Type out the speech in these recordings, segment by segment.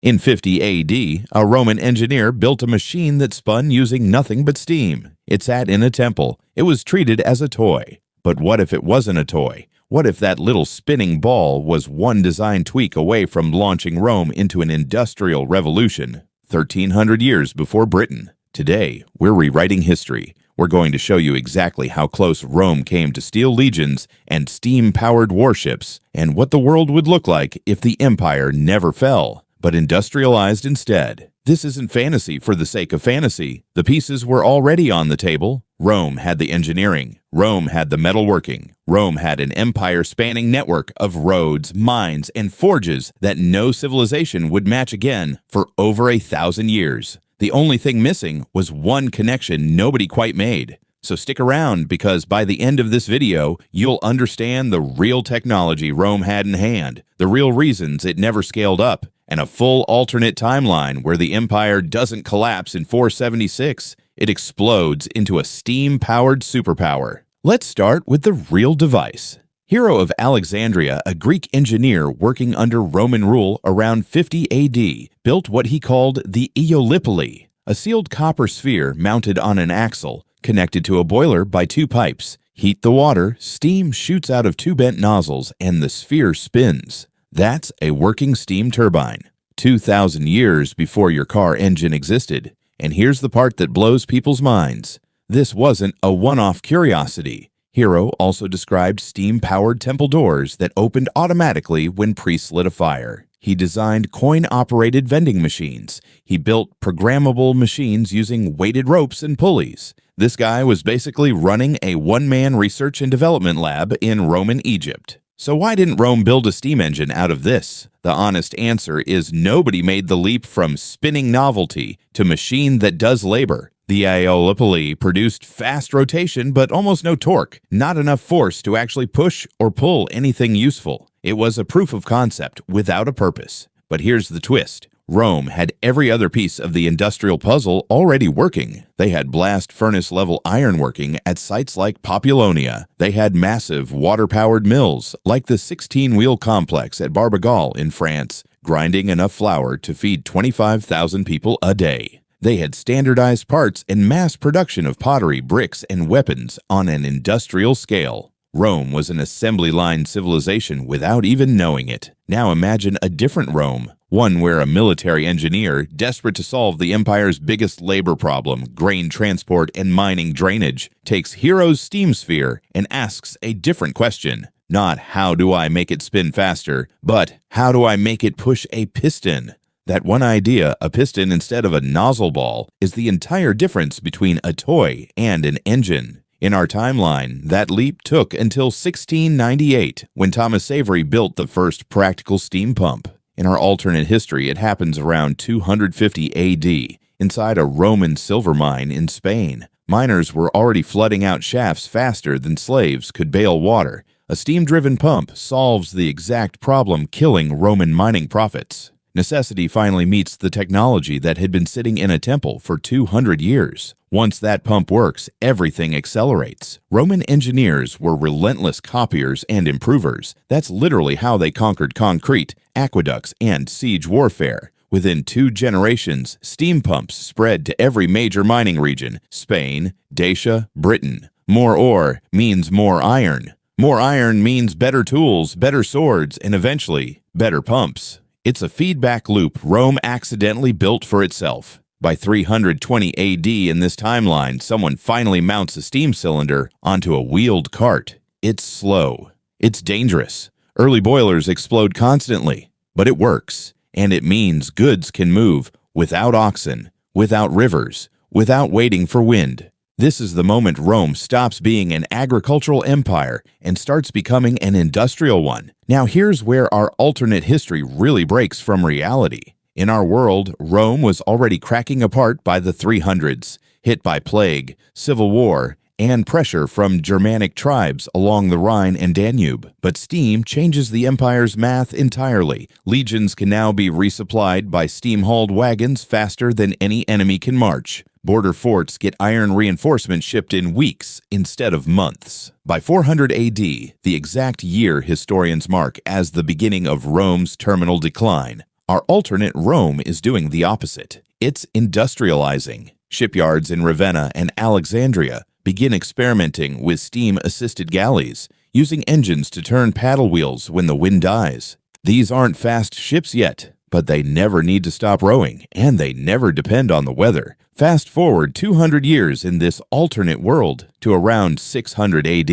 In 50 AD, a Roman engineer built a machine that spun using nothing but steam. It sat in a temple. It was treated as a toy. But what if it wasn't a toy? What if that little spinning ball was one design tweak away from launching Rome into an industrial revolution? 1,300 years before Britain. Today, we're rewriting history. We're going to show you exactly how close Rome came to steel legions and steam-powered warships, and what the world would look like if the empire never fell, but industrialized instead. This isn't fantasy for the sake of fantasy. The pieces were already on the table. Rome had the engineering. Rome had the metalworking. Rome had an empire-spanning network of roads, mines, and forges that no civilization would match again for over 1,000 years. The only thing missing was one connection nobody quite made. So stick around, because by the end of this video, you'll understand the real technology Rome had in hand, the real reasons it never scaled up, and a full alternate timeline where the empire doesn't collapse in 476. It explodes into a steam-powered superpower. Let's start with the real device. Hero of Alexandria, a Greek engineer working under Roman rule around 50 AD, built what he called the Aeolipile, a sealed copper sphere mounted on an axle, connected to a boiler by two pipes. Heat the water, steam shoots out of two bent nozzles, and the sphere spins. That's a working steam turbine. 2,000 years before your car engine existed. And here's the part that blows people's minds. This wasn't a one-off curiosity. Hero also described steam-powered temple doors that opened automatically when priests lit a fire. He designed coin-operated vending machines. He built programmable machines using weighted ropes and pulleys. This guy was basically running a one-man research and development lab in Roman Egypt. So why didn't Rome build a steam engine out of this? The honest answer is nobody made the leap from spinning novelty to machine that does labor. The Aeolipile produced fast rotation but almost no torque, not enough force to actually push or pull anything useful. It was a proof of concept without a purpose. But here's the twist. Rome had every other piece of the industrial puzzle already working. They had blast furnace-level ironworking at sites like Populonia. They had massive water-powered mills, like the 16-wheel complex at Barbagal in France, grinding enough flour to feed 25,000 people a day. They had standardized parts and mass production of pottery, bricks, and weapons on an industrial scale. Rome was an assembly line civilization without even knowing it. Now imagine a different Rome, one where a military engineer, desperate to solve the empire's biggest labor problem, grain transport and mining drainage, takes Hero's steam sphere and asks a different question. Not how do I make it spin faster, but how do I make it push a piston? That one idea, a piston instead of a nozzle ball, is the entire difference between a toy and an engine. In our timeline, that leap took until 1698, when Thomas Savery built the first practical steam pump. In our alternate history, it happens around 250 AD, inside a Roman silver mine in Spain. Miners were already flooding out shafts faster than slaves could bale water. A steam-driven pump solves the exact problem killing Roman mining profits. Necessity finally meets the technology that had been sitting in a temple for 200 years. Once that pump works, everything accelerates. Roman engineers were relentless copiers and improvers. That's literally how they conquered concrete, aqueducts, and siege warfare. Within 2 generations, steam pumps spread to every major mining region: Spain, Dacia, Britain. More ore means more iron. More iron means better tools, better swords, and eventually, better pumps. It's a feedback loop Rome accidentally built for itself. By 320 AD in this timeline, someone finally mounts a steam cylinder onto a wheeled cart. It's slow. It's dangerous. Early boilers explode constantly. But it works. And it means goods can move without oxen, without rivers, without waiting for wind. This is the moment Rome stops being an agricultural empire and starts becoming an industrial one. Now here's where our alternate history really breaks from reality. In our world, Rome was already cracking apart by the 300s, hit by plague, civil war, and pressure from Germanic tribes along the Rhine and Danube. But steam changes the empire's math entirely. Legions can now be resupplied by steam-hauled wagons faster than any enemy can march. Border forts get iron reinforcements shipped in weeks instead of months. By 400 AD, the exact year historians mark as the beginning of Rome's terminal decline, Our alternate Rome is doing the opposite. It's industrializing. Shipyards in Ravenna and Alexandria begin experimenting with steam-assisted galleys, using engines to turn paddle wheels when the wind dies. These aren't fast ships yet, but they never need to stop rowing, and they never depend on the weather. Fast forward 200 years in this alternate world to around 600 AD.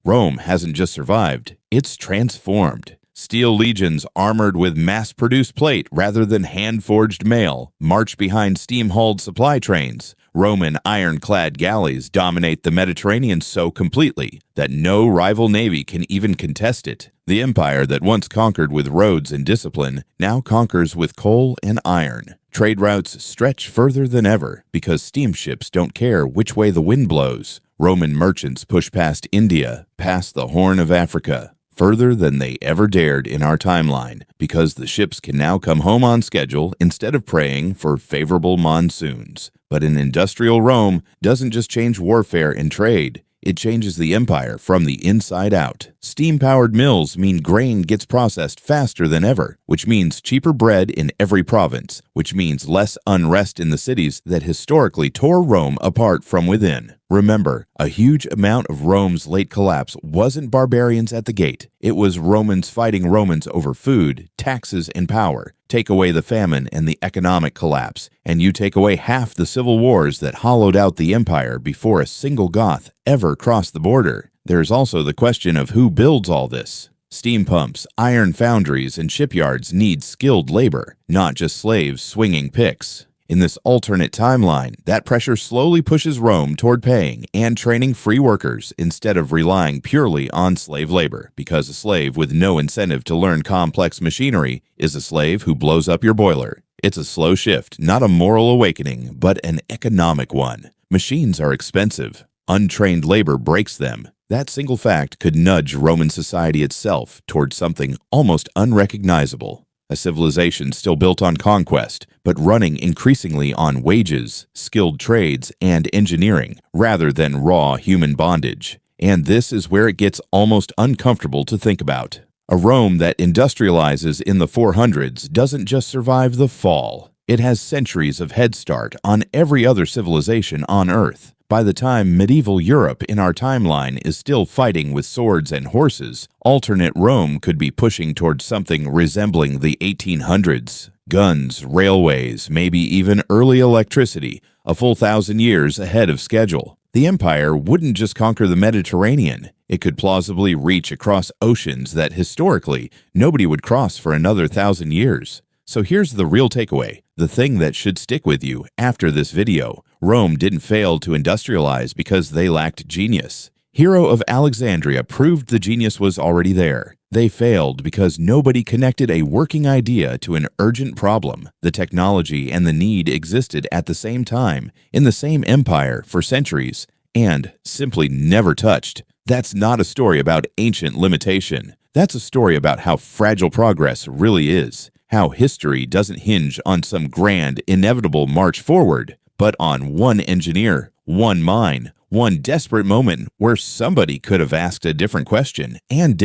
Rome hasn't just survived, it's transformed. Steel legions armored with mass-produced plate rather than hand-forged mail march behind steam-hauled supply trains. Roman ironclad galleys dominate the Mediterranean so completely that no rival navy can even contest it. The empire that once conquered with roads and discipline now conquers with coal and iron. Trade routes stretch further than ever because steamships don't care which way the wind blows. Roman merchants push past India, past the Horn of Africa, further than they ever dared in our timeline, because the ships can now come home on schedule instead of praying for favorable monsoons. But an industrial Rome doesn't just change warfare and trade, it changes the empire from the inside out. Steam-powered mills mean grain gets processed faster than ever, which means cheaper bread in every province, which means less unrest in the cities that historically tore Rome apart from within. Remember, a huge amount of Rome's late collapse wasn't barbarians at the gate. It was Romans fighting Romans over food, taxes, and power. Take away the famine and the economic collapse, and you take away half the civil wars that hollowed out the empire before a single Goth ever crossed the border. There's also the question of who builds all this. Steam pumps, iron foundries, and shipyards need skilled labor, not just slaves swinging picks. In this alternate timeline, that pressure slowly pushes Rome toward paying and training free workers instead of relying purely on slave labor, because a slave with no incentive to learn complex machinery is a slave who blows up your boiler. It's a slow shift, not a moral awakening, but an economic one. Machines are expensive. Untrained labor breaks them. That single fact could nudge Roman society itself toward something almost unrecognizable. A civilization still built on conquest, but running increasingly on wages, skilled trades, and engineering, rather than raw human bondage. And this is where it gets almost uncomfortable to think about. A Rome that industrializes in the 400s doesn't just survive the fall. It has centuries of head start on every other civilization on Earth. By the time medieval Europe in our timeline is still fighting with swords and horses, alternate Rome could be pushing towards something resembling the 1800s. Guns, railways, maybe even early electricity, a full 1,000 years ahead of schedule. The empire wouldn't just conquer the Mediterranean. It could plausibly reach across oceans that historically nobody would cross for another 1,000 years. So here's the real takeaway, the thing that should stick with you after this video. Rome didn't fail to industrialize because they lacked genius. Hero of Alexandria proved the genius was already there. They failed because nobody connected a working idea to an urgent problem. The technology and the need existed at the same time, in the same empire for centuries, and simply never touched. That's not a story about ancient limitation. That's a story about how fragile progress really is. How history doesn't hinge on some grand, inevitable march forward, but on one engineer, one mind, one desperate moment where somebody could have asked a different question and